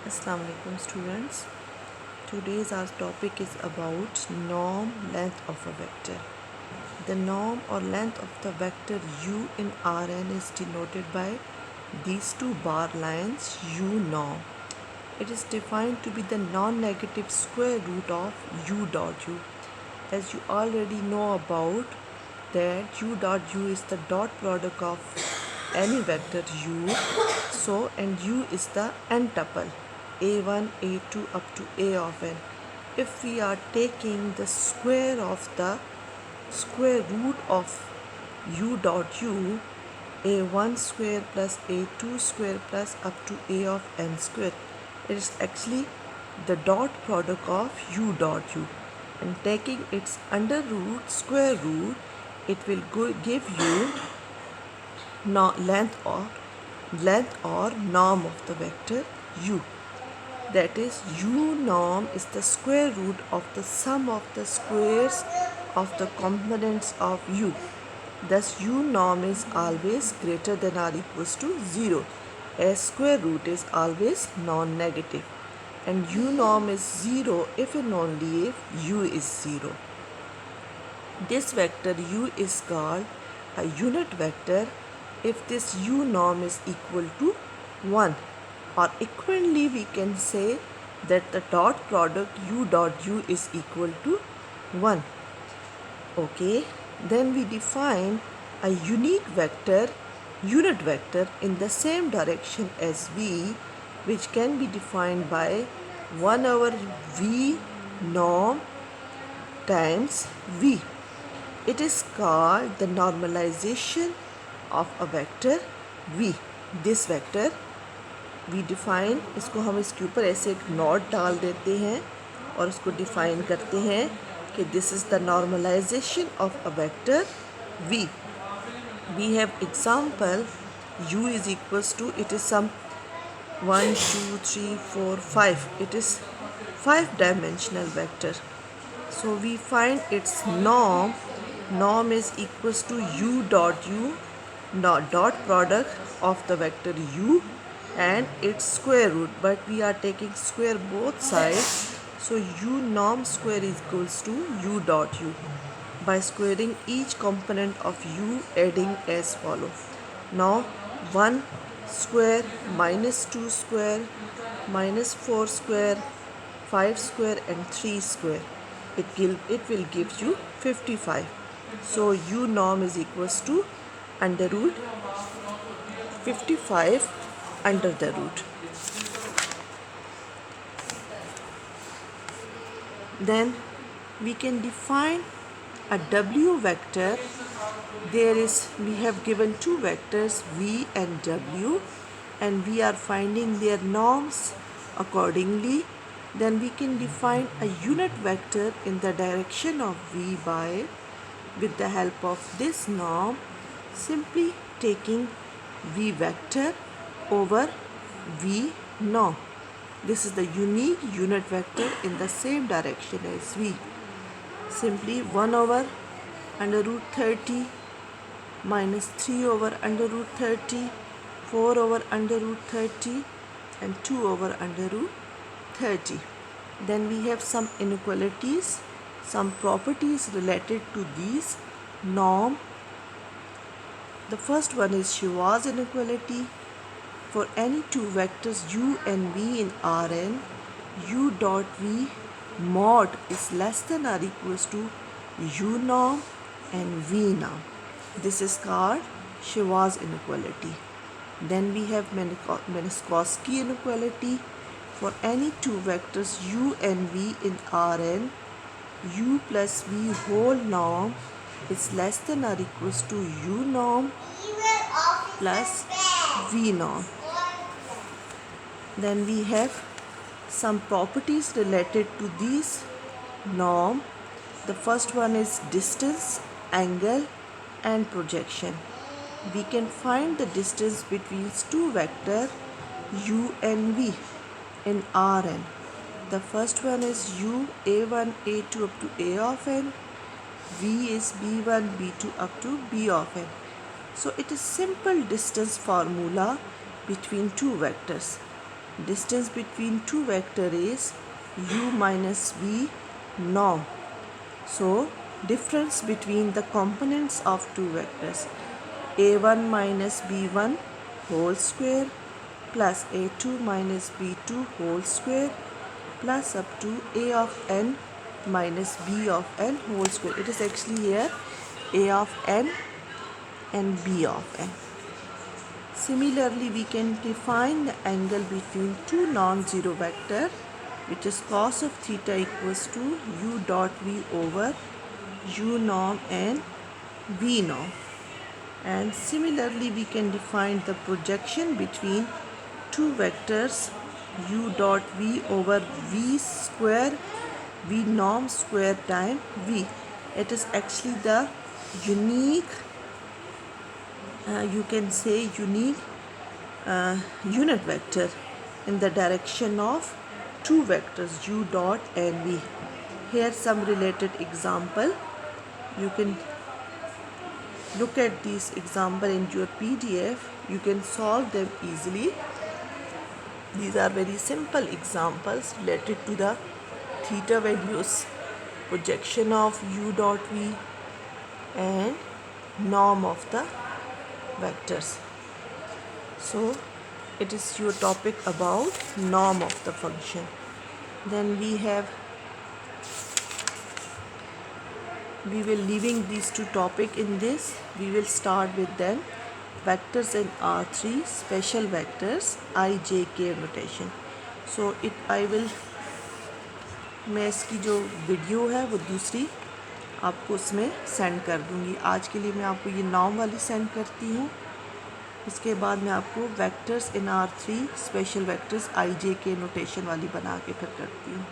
Assalamu alaikum students. Today's our topic is about norm length of a vector. The norm or length of the vector u in Rn is denoted by these two bar lines u norm. It is defined to be the non-negative square root of u dot u. As you already know about that u dot u is the dot product of any vector u. So and u is the n tuple a1 a2 up to a of n. If we are taking the square of the square root of u dot u, a1 square plus a2 square plus up to a of n square, it is actually the dot product of u dot u, and taking its under root square root, it will give you length or norm of the vector u. That is, u norm is the square root of the sum of the squares of the components of u. Thus u norm is always greater than or equals to 0, as square root is always non-negative, and u norm is 0 if and only if u is 0. This vector u is called a unit vector if this u norm is equal to 1, or equivalently we can say that the dot product u dot u is equal to 1. Okay, then we define a unique vector, unit vector in the same direction as v, which can be defined by 1 over v norm times v. It is called the normalization of a vector v. This vector we define, इसको हम इसके ऊपर ऐसे एक note डाल देते हैं और इसको डिफाइन करते हैं कि this is the normalization of a vector v. We have example u is equals to, it is some 1 2 3 4 5, it is 5-dimensional vector. So we find its norm is equals to u dot u, dot product of the vector u and its square root, but we are taking square both sides, so u norm square is equals to u dot u. By squaring each component of u, adding as follow. Now 1 square minus 2 square minus 4 square 5 square and 3 square, it will give you 55. So u norm is equals to under root 55 under the root. Then we can define a w vector. We have given two vectors v and w, and we are finding their norms accordingly. Then we can define a unit vector in the direction of v by, with the help of this norm, simply taking v vector over v norm. This is the unique unit vector in the same direction as v. Simply 1 over under root 30 minus 3 over under root 30, 4 over under root 30 and 2 over under root 30. Then we have some inequalities, some properties related to these norm. The first one is Chivas inequality. For any two vectors u and v in Rn, u dot v mod is less than or equals to u norm and v norm. This is called Chivas inequality. Then we have Minkowski inequality. For any two vectors u and v in Rn, u plus v whole norm is less than or equals to u norm plus v norm. Then we have some properties related to these norm. The first one is distance, angle and projection. We can find the distance between two vector u and v in Rn. The first one is u a1 a2 up to a of n, v is b1 b2 up to b of n. So it is simple distance formula between two vectors. distance between two vector is u minus v norm. So difference between the components of two vectors a1 minus b1 whole square plus a2 minus b2 whole square plus up to a of n minus b of n whole square. It is actually here a of n and b of n. Similarly, we can define the angle between two non-zero vector, which is cos of theta equals to u dot v over u norm and v norm. And similarly, we can define the projection between two vectors u dot v over v square v norm square time v. It is actually the unique you can say unique unit vector in the direction of two vectors u dot and v. Here some related example. You can look at these example in your PDF. You can solve them easily. These are very simple examples related to the theta values, projection of u dot v and norm of the vectors. So it is your topic about norm of the function. Then we will leaving these two topic in this. We will start with then vectors in R3, special vectors I J K notation. So मैं इसकी जो video है वो दूसरी आपको उसमें send कर दूंगी. आज के लिए मैं आपको ये नॉर्म वाली सेंड करती हूँ. इसके बाद मैं आपको vectors in R3 special vectors I J K notation वाली बना के फिर करती हूँ.